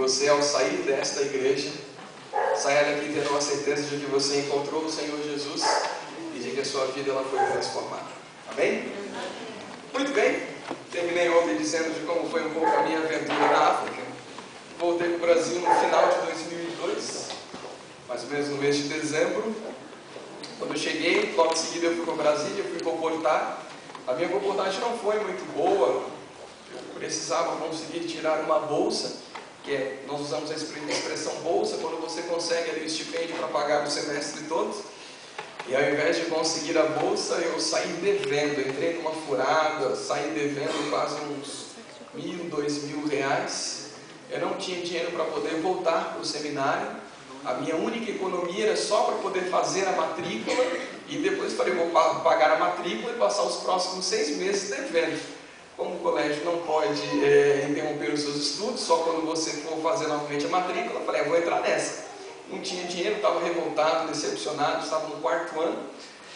você, ao sair desta igreja, saia daqui tendo a certeza de que você encontrou o Senhor Jesus e de que a sua vida ela foi transformada. Amém? Muito bem. Terminei ontem dizendo de como foi um pouco a minha aventura na África. Voltei para o Brasil no final de 2002, mais ou menos no mês de dezembro. Quando eu cheguei, logo em seguida eu fui para Brasília, fui comportar. A minha comportagem não foi muito boa. Eu precisava conseguir tirar uma bolsa, nós usamos a expressão bolsa quando você consegue ali o estipêndio para pagar o semestre todo. E ao invés de conseguir a bolsa, eu saí devendo, entrei numa furada, saí devendo quase uns R$1.000, R$2.000. Eu não tinha dinheiro para poder voltar para o seminário. A minha única economia era só para poder fazer a matrícula. E depois falei, vou pagar a matrícula e passar os próximos 6 meses devendo. Como o colégio não pode interromper os seus estudos, só quando você for fazer novamente a matrícula, eu falei, vou entrar nessa. Não tinha dinheiro, estava revoltado, decepcionado, estava no 4º ano.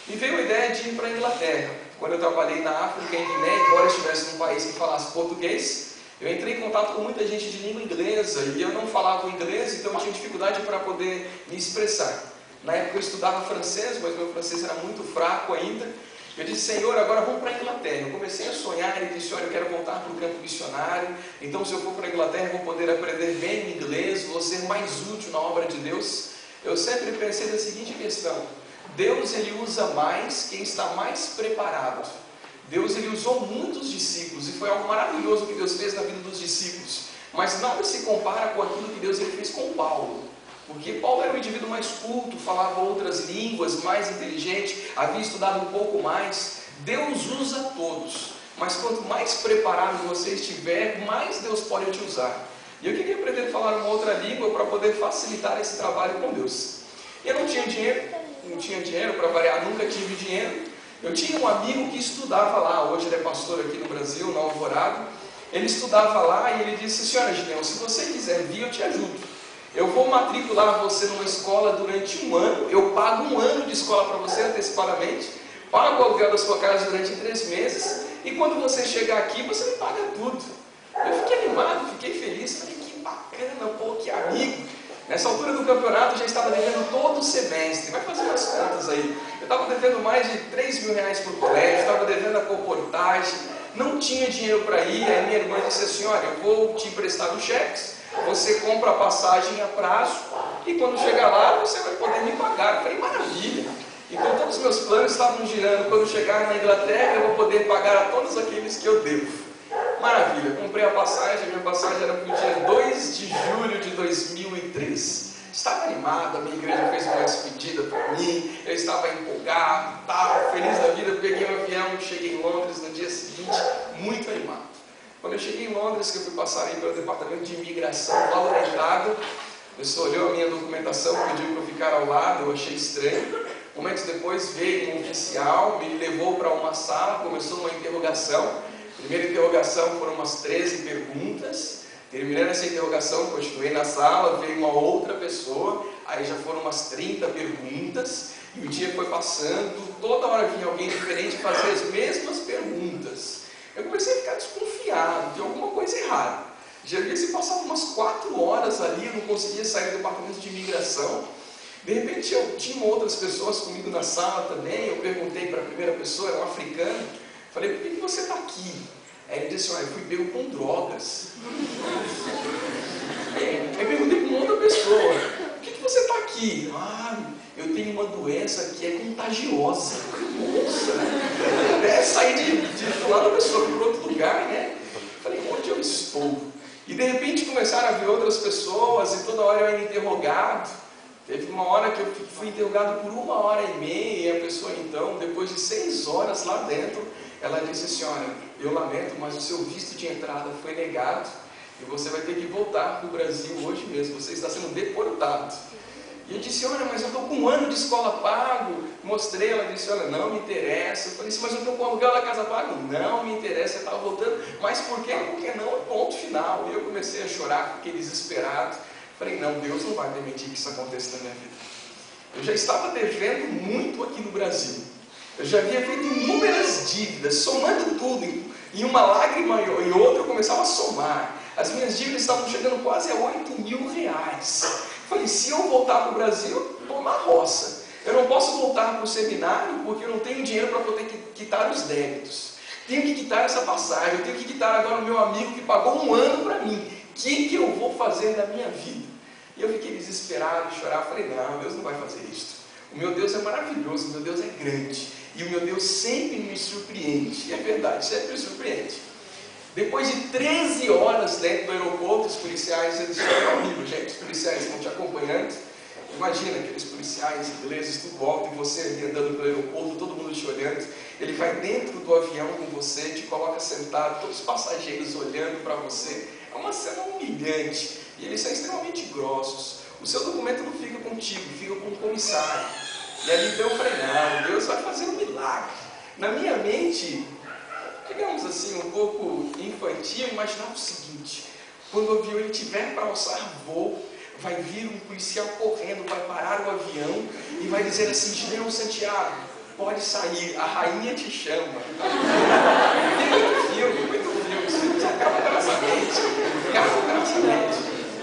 E veio a ideia de ir para a Inglaterra. Quando eu trabalhei na África, em Guiné, embora eu estivesse num país que falasse português, eu entrei em contato com muita gente de língua inglesa, e eu não falava inglês, então eu tinha dificuldade para poder me expressar. Na época eu estudava francês, mas meu francês era muito fraco ainda. Eu disse, Senhor, agora vamos para a Inglaterra. Eu comecei a sonhar e disse, olha, eu quero voltar para o campo missionário. Então, se eu for para a Inglaterra, eu vou poder aprender bem inglês, vou ser mais útil na obra de Deus. Eu sempre pensei da seguinte questão: Deus, Ele usa mais quem está mais preparado. Deus, Ele usou muitos discípulos, e foi algo maravilhoso que Deus fez na vida dos discípulos. Mas nada se compara com aquilo que Deus Ele fez com Paulo. Porque Paulo era um indivíduo mais culto, falava outras línguas, mais inteligente, havia estudado um pouco mais. Deus usa todos, mas quanto mais preparado você estiver, mais Deus pode te usar. E eu queria aprender a falar uma outra língua para poder facilitar esse trabalho com Deus. Eu não tinha dinheiro para variar, nunca tive dinheiro. Eu tinha um amigo que estudava lá, hoje ele é pastor aqui no Brasil, na Alvorada. Ele estudava lá e ele disse, senhora Gideão, se você quiser vir, eu te ajudo. Eu vou matricular você numa escola durante 1 ano, eu pago 1 ano de escola para você antecipadamente, pago o aluguel da sua casa durante 3 meses, e quando você chegar aqui, você me paga tudo. Eu fiquei animado, fiquei feliz, falei, que bacana, pô, que amigo. Nessa altura do campeonato, eu já estava devendo todo o semestre, vai fazer umas contas aí. Eu estava devendo mais de R$3.000 para o colégio, estava devendo a comportagem, não tinha dinheiro para ir. Aí minha irmã disse assim, olha, eu vou te emprestar os cheques, você compra a passagem a prazo, e quando chegar lá, você vai poder me pagar. Eu falei, maravilha. Então todos os meus planos estavam girando, quando chegar na Inglaterra, eu vou poder pagar a todos aqueles que eu devo. Maravilha, comprei a passagem, minha passagem era para o dia 2 de julho de 2003. Estava animado, a minha igreja fez uma despedida para mim, eu estava empolgado, feliz da vida, peguei um avião, cheguei em Londres no dia seguinte, muito animado. Quando eu cheguei em Londres, que eu fui passar aí pelo departamento de imigração, logo na entrada, a pessoa olhou a minha documentação, pediu para eu ficar ao lado, eu achei estranho. Momentos depois veio um oficial, me levou para uma sala, começou uma interrogação. Primeira interrogação foram umas 13 perguntas. Terminando essa interrogação, continuei na sala, veio uma outra pessoa, aí já foram umas 30 perguntas. E o dia foi passando, toda hora vinha alguém diferente fazer as mesmas perguntas. Eu comecei a ficar desconfiado de alguma coisa errada. Já havia se passado umas 4 horas ali, eu não conseguia sair do departamento de imigração. De repente eu tinha outras pessoas comigo na sala também. Eu perguntei para a primeira pessoa, era um africano, falei, por que você está aqui? Aí ele disse, olha, eu fui pego com drogas. Aí perguntei para uma outra pessoa, por que você está aqui? Eu tenho uma doença que é contagiosa. Nossa, sair de lá da pessoa para outro lugar, né? Falei, onde eu estou? E de repente começaram a vir outras pessoas e toda hora eu era interrogado. Teve uma hora que eu fui interrogado por 1h30 e a pessoa então, depois de 6 horas lá dentro, ela disse assim, olha, eu lamento, mas o seu visto de entrada foi negado e você vai ter que voltar para o Brasil hoje mesmo, você está sendo deportado. E eu disse, olha, mas eu estou com 1 ano de escola pago. Mostrei, ela disse, olha, não me interessa. Eu falei assim, mas eu estou com aluguel da casa pago. Não me interessa, eu estava voltando. Mas por quê? Porque não é ponto final. E eu comecei a chorar, fiquei desesperado. Falei, não, Deus não vai permitir que isso aconteça na minha vida. Eu já estava devendo muito aqui no Brasil. Eu já havia feito inúmeras dívidas, somando tudo. E uma lágrima e outra eu começava a somar. As minhas dívidas estavam chegando quase a R$8.000. Falei, se eu voltar para o Brasil, estou na roça. Eu não posso voltar para o seminário porque eu não tenho dinheiro para poder quitar os débitos. Tenho que quitar essa passagem, eu tenho que quitar agora o meu amigo que pagou 1 ano para mim. O que eu vou fazer da minha vida? E eu fiquei desesperado, chorar. Falei, não, Deus não vai fazer isso. O meu Deus é maravilhoso, o meu Deus é grande. E o meu Deus sempre me surpreende. E é verdade, sempre me surpreende. Depois de 13 horas dentro do aeroporto, os policiais, eles são horríveis, gente. Os policiais estão te acompanhando. Imagina aqueles policiais ingleses, tu volta e você ali andando pelo aeroporto, todo mundo te olhando. Ele vai dentro do avião com você, te coloca sentado, todos os passageiros olhando para você. É uma cena humilhante. E eles são extremamente grossos. O seu documento não fica contigo, fica com o comissário. E ali então eu falei, não, Deus vai fazer um milagre. Na minha mente, digamos assim, um pouco infantil, imaginar o seguinte: quando o avião estiver para alçar voo, vai vir um policial correndo, vai parar o avião e vai dizer assim, Gideão Santiago, pode sair, a rainha te chama. Tem muito filme, isso acaba graçamente.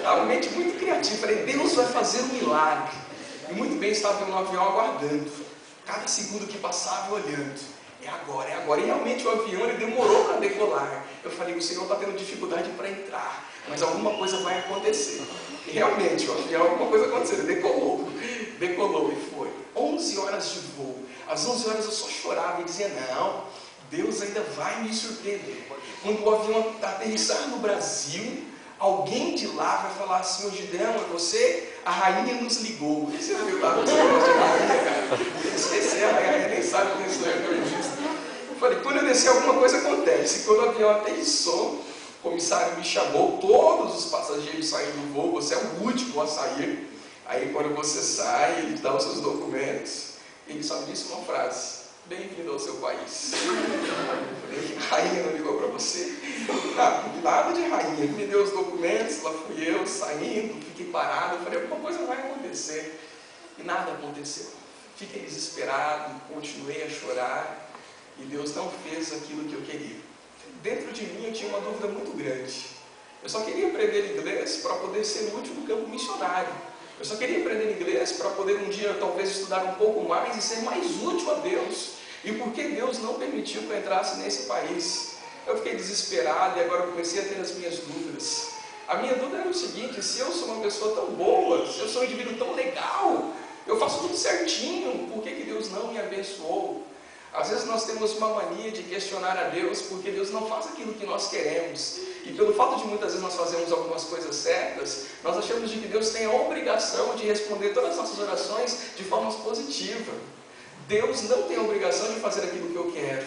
Uma mente muito criativa. Falei, Deus vai fazer um milagre. E muito bem, estava no avião aguardando. Cada segundo que passava, olhando. É agora, é agora. E realmente o avião ele demorou para decolar. Eu falei, o Senhor está tendo dificuldade para entrar, mas alguma coisa vai acontecer. E realmente, o avião, alguma coisa aconteceu. Ele decolou e foi. 11 horas de voo. Às 11 horas eu só chorava e dizia, não, Deus ainda vai me surpreender. Quando o avião aterrissar no Brasil, alguém de lá vai falar assim, ô Gideão, é você? A rainha nos ligou. Você não viu lá, você gosta de rainha, cara? Esquecer, a rainha nem sabe quem sou eu registro. Eu falei, quando eu descer alguma coisa acontece. Quando o avião aterrissou, o comissário me chamou, todos os passageiros saíram do voo, você é o último a sair. Aí quando você sai, ele dá os seus documentos, ele só disse uma frase, bem-vindo ao seu país. Eu falei, rainha não ligou para você? Nada de rainha, me deu os documentos, lá fui eu saindo, fiquei parado, eu falei, alguma coisa vai acontecer. E nada aconteceu. Fiquei desesperado, continuei a chorar, e Deus não fez aquilo que eu queria. Dentro de mim eu tinha uma dúvida muito grande. Eu só queria aprender inglês para poder ser útil no campo missionário. Eu só queria aprender inglês para poder um dia talvez estudar um pouco mais e ser mais útil a Deus. E por que Deus não permitiu que eu entrasse nesse país? Eu fiquei desesperado e agora comecei a ter as minhas dúvidas. A minha dúvida era o seguinte, se eu sou uma pessoa tão boa, se eu sou um indivíduo tão legal, eu faço tudo certinho, por que Deus não me abençoou? Às vezes nós temos uma mania de questionar a Deus porque Deus não faz aquilo que nós queremos. E pelo fato de muitas vezes nós fazemos algumas coisas certas, nós achamos de que Deus tem a obrigação de responder todas as nossas orações de forma positiva. Deus não tem a obrigação de fazer aquilo que eu quero,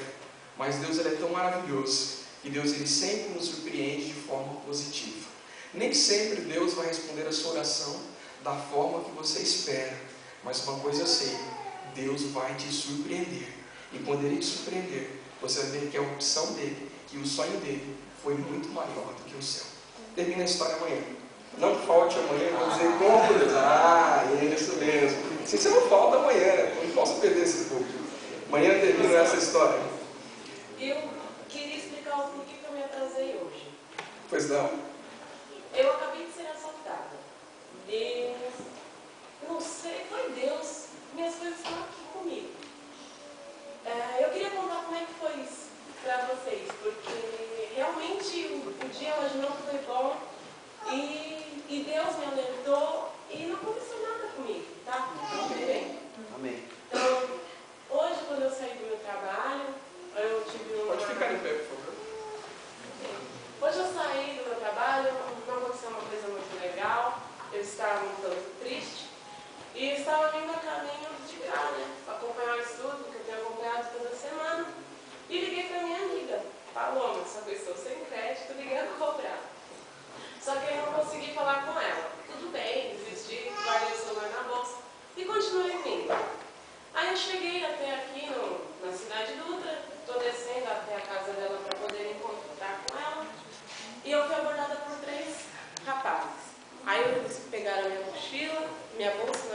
mas Deus ele é tão maravilhoso que Deus ele sempre nos surpreende de forma positiva. Nem sempre Deus vai responder a sua oração da forma que você espera, mas uma coisa eu sei, Deus vai te surpreender. E quando Ele te surpreender, você vai ver que a opção dele, que o sonho dele foi muito maior do que o seu. Termina a história amanhã. Não falte amanhã, eu vou dizer como Deus. É isso mesmo. Se você não falta amanhã, não posso perder esse pouco. Amanhã termina essa história. Eu queria explicar o porquê que eu me atrasei hoje. Pois não. Eu acabei de ser assaltada. Deus, não sei, foi Deus. Minhas coisas estão aqui comigo. Eu queria contar como é que foi isso para vocês, porque realmente o dia hoje não foi bom e Deus me alertou e não aconteceu nada comigo, tá? Tudo bem? Amém. Então, hoje quando eu saí do meu trabalho, eu tive uma... Pode ficar em pé, por favor. Hoje eu saí do meu trabalho, não aconteceu uma coisa muito legal, eu estava um tanto triste e estava vindo a caminho de cá, né? Para acompanhar o estudo que eu tenho acompanhado toda semana. E liguei para minha amiga, Paloma, só que eu estou sem crédito, ligando a cobrar. Só que eu não consegui falar com ela. Tudo bem, desisti, guardei o celular na bolsa e continuei vindo. Aí eu cheguei até aqui na Cidade Dutra, estou descendo até a casa dela para poder encontrar com ela. E eu fui abordada por 3 rapazes. Aí eles pegaram a minha mochila, minha bolsa